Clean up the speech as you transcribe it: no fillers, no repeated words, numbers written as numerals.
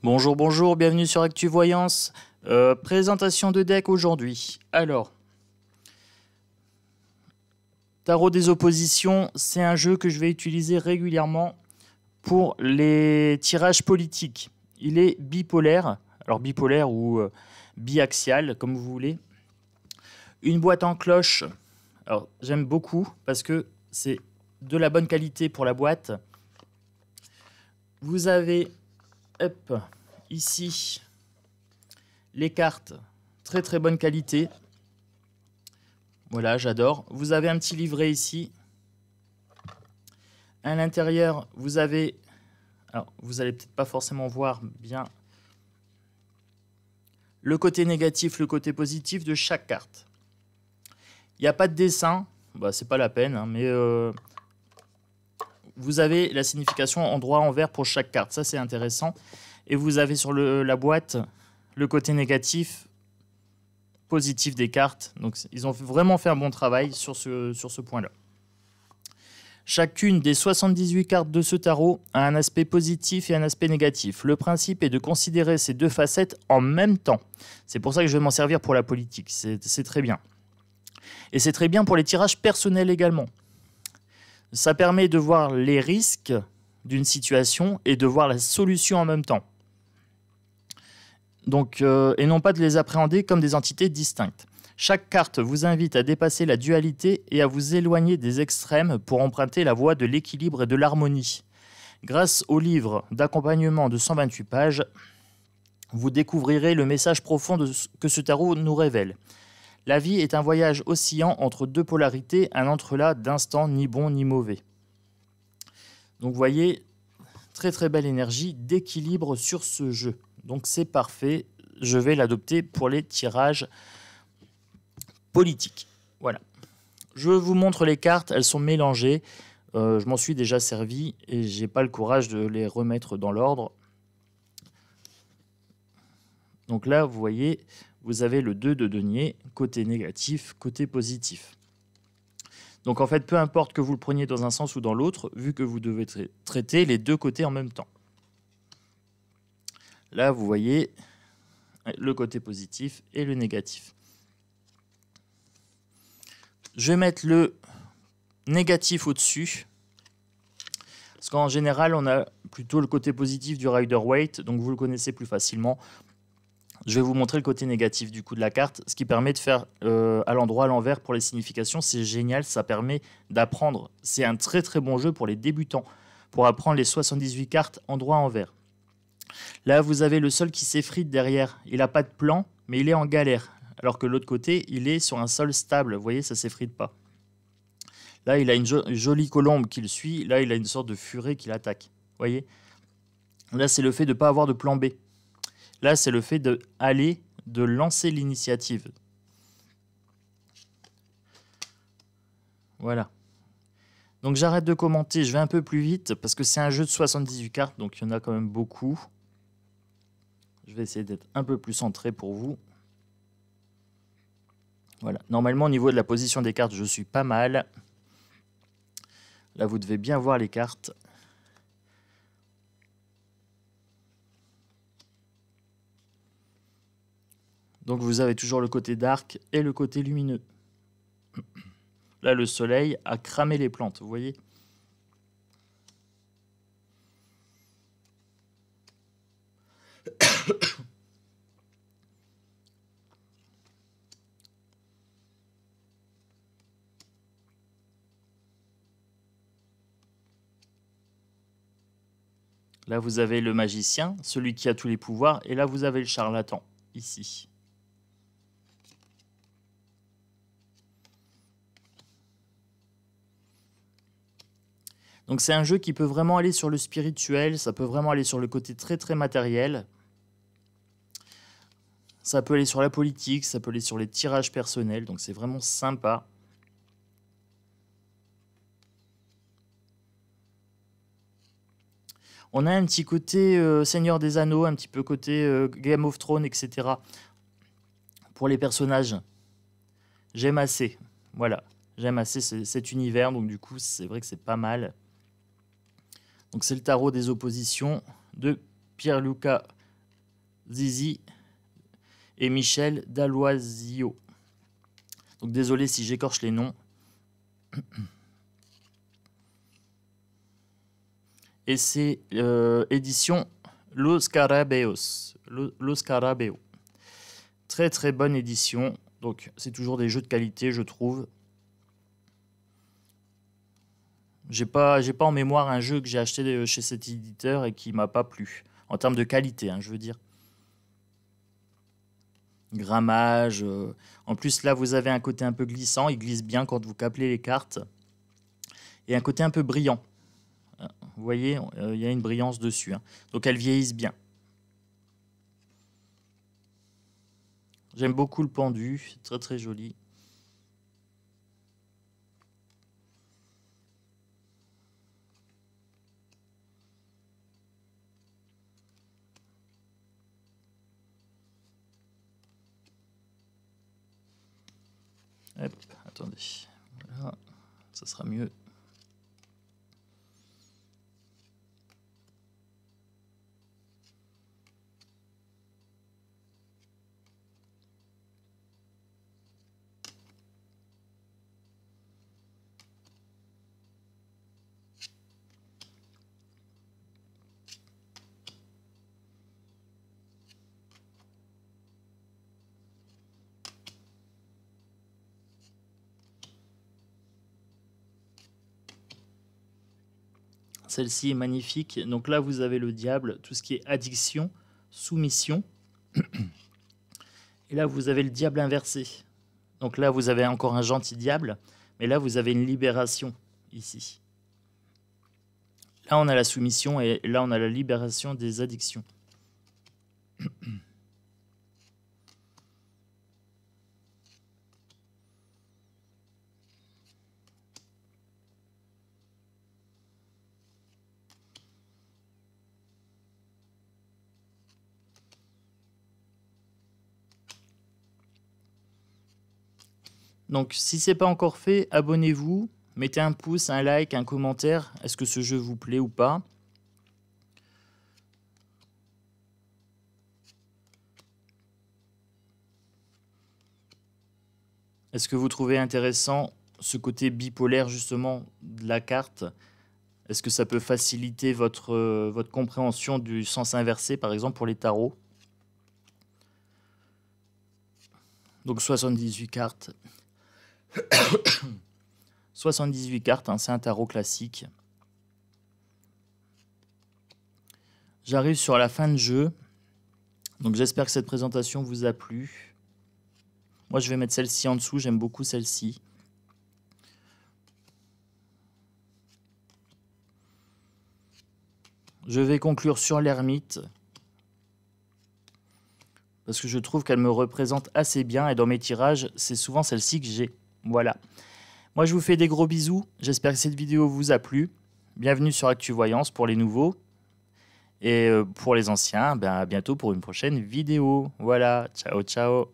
Bonjour, bonjour, bienvenue sur Actu Voyance. Présentation de deck aujourd'hui. Alors, Tarot des oppositions, c'est un jeu que je vais utiliser régulièrement pour les tirages politiques. Il est bipolaire, alors bipolaire ou biaxial, comme vous voulez. Une boîte en cloche, alors j'aime beaucoup parce que c'est de la bonne qualité pour la boîte. Vous avez ici les cartes, très très bonne qualité. Voilà, j'adore. Vous avez un petit livret ici. À l'intérieur, vous avez... Alors, vous allez peut-être pas forcément voir bien le côté négatif, le côté positif de chaque carte. Il n'y a pas de dessin, bah, c'est pas la peine, hein, mais vous avez la signification endroit envers pour chaque carte. Ça, c'est intéressant. Et vous avez sur la boîte le côté négatif, positif des cartes. Donc, ils ont vraiment fait un bon travail sur ce point-là. Chacune des 78 cartes de ce tarot a un aspect positif et un aspect négatif. Le principe est de considérer ces deux facettes en même temps. C'est pour ça que je vais m'en servir pour la politique. C'est très bien. Et c'est très bien pour les tirages personnels également. Ça permet de voir les risques d'une situation et de voir la solution en même temps. Donc, et non pas de les appréhender comme des entités distinctes. Chaque carte vous invite à dépasser la dualité et à vous éloigner des extrêmes pour emprunter la voie de l'équilibre et de l'harmonie. Grâce au livre d'accompagnement de 128 pages, vous découvrirez le message profond que ce tarot nous révèle. La vie est un voyage oscillant entre deux polarités, un entrelac d'instants ni bon ni mauvais. Donc vous voyez, très très belle énergie d'équilibre sur ce jeu. Donc c'est parfait, je vais l'adopter pour les tirages politiques. Voilà. Je vous montre les cartes, elles sont mélangées. Je m'en suis déjà servi et j'ai pas le courage de les remettre dans l'ordre. Donc là, vous voyez, vous avez le 2 de denier, côté négatif, côté positif. Donc en fait, peu importe que vous le preniez dans un sens ou dans l'autre, vu que vous devez traiter les deux côtés en même temps. Là, vous voyez le côté positif et le négatif. Je vais mettre le négatif au-dessus. Parce qu'en général, on a plutôt le côté positif du Rider-Waite, donc vous le connaissez plus facilement. Je vais vous montrer le côté négatif du coup de la carte, ce qui permet de faire à l'endroit, à l'envers pour les significations. C'est génial, ça permet d'apprendre. C'est un très très bon jeu pour les débutants, pour apprendre les 78 cartes endroit, envers. Là, vous avez le sol qui s'effrite derrière. Il n'a pas de plan, mais il est en galère. Alors que de l'autre côté, il est sur un sol stable. Vous voyez, ça ne s'effrite pas. Là, il a une jolie colombe qui le suit. Là, il a une sorte de furet qui l'attaque. Vous voyez? Là, c'est le fait de ne pas avoir de plan B. Là, c'est le fait de lancer l'initiative. Voilà. Donc, j'arrête de commenter. Je vais un peu plus vite parce que c'est un jeu de 78 cartes. Donc, il y en a quand même beaucoup. Je vais essayer d'être un peu plus centré pour vous. Voilà. Normalement, au niveau de la position des cartes, je suis pas mal. Là, vous devez bien voir les cartes. Donc, vous avez toujours le côté dark et le côté lumineux. Là, le soleil a cramé les plantes, vous voyez ? Là, vous avez le magicien, celui qui a tous les pouvoirs, et là, vous avez le charlatan, ici. Donc, c'est un jeu qui peut vraiment aller sur le spirituel, ça peut vraiment aller sur le côté très, très matériel. Ça peut aller sur la politique, ça peut aller sur les tirages personnels, donc c'est vraiment sympa. On a un petit côté Seigneur des Anneaux, un petit peu côté Game of Thrones, etc. Pour les personnages. J'aime assez. Voilà. J'aime assez cet univers, donc du coup, c'est vrai que c'est pas mal. Donc c'est le tarot des oppositions de Pierluca Zizi et Michel Dalloisio. Donc désolé si j'écorche les noms. Et c'est édition Los Carabeos. Los Carabeo. Très très bonne édition. Donc c'est toujours des jeux de qualité, je trouve. J'ai pas en mémoire un jeu que j'ai acheté chez cet éditeur et qui m'a pas plu. En termes de qualité, hein, je veux dire. Grammage. En plus, là, vous avez un côté un peu glissant. Il glisse bien quand vous câblez les cartes. Et un côté un peu brillant. Vous voyez, il y a une brillance dessus. Hein. Donc, elles vieillissent bien. J'aime beaucoup le pendu. C'est très, très joli. Hop, attendez. Voilà, ça sera mieux. Celle-ci est magnifique. Donc là, vous avez le diable, tout ce qui est addiction, soumission. Et là, vous avez le diable inversé. Donc là, vous avez encore un gentil diable. Mais là, vous avez une libération ici. Là, on a la soumission et là, on a la libération des addictions. Donc, si ce n'est pas encore fait, abonnez-vous, mettez un pouce, un like, un commentaire. Est-ce que ce jeu vous plaît ou pas? Est-ce que vous trouvez intéressant ce côté bipolaire justement de la carte? Est-ce que ça peut faciliter votre compréhension du sens inversé, par exemple pour les tarots? Donc 78 cartes. 78 cartes, hein, c'est un tarot classique. J'arrive sur la fin de jeu. Donc j'espère que cette présentation vous a plu. Moi je vais mettre celle-ci en dessous, j'aime beaucoup celle-ci. Je vais conclure sur l'ermite. Parce que je trouve qu'elle me représente assez bien. Et dans mes tirages, c'est souvent celle-ci que j'ai. Voilà. Moi, je vous fais des gros bisous. J'espère que cette vidéo vous a plu. Bienvenue sur ActuVoyance pour les nouveaux. Et pour les anciens, ben, à bientôt pour une prochaine vidéo. Voilà. Ciao, ciao.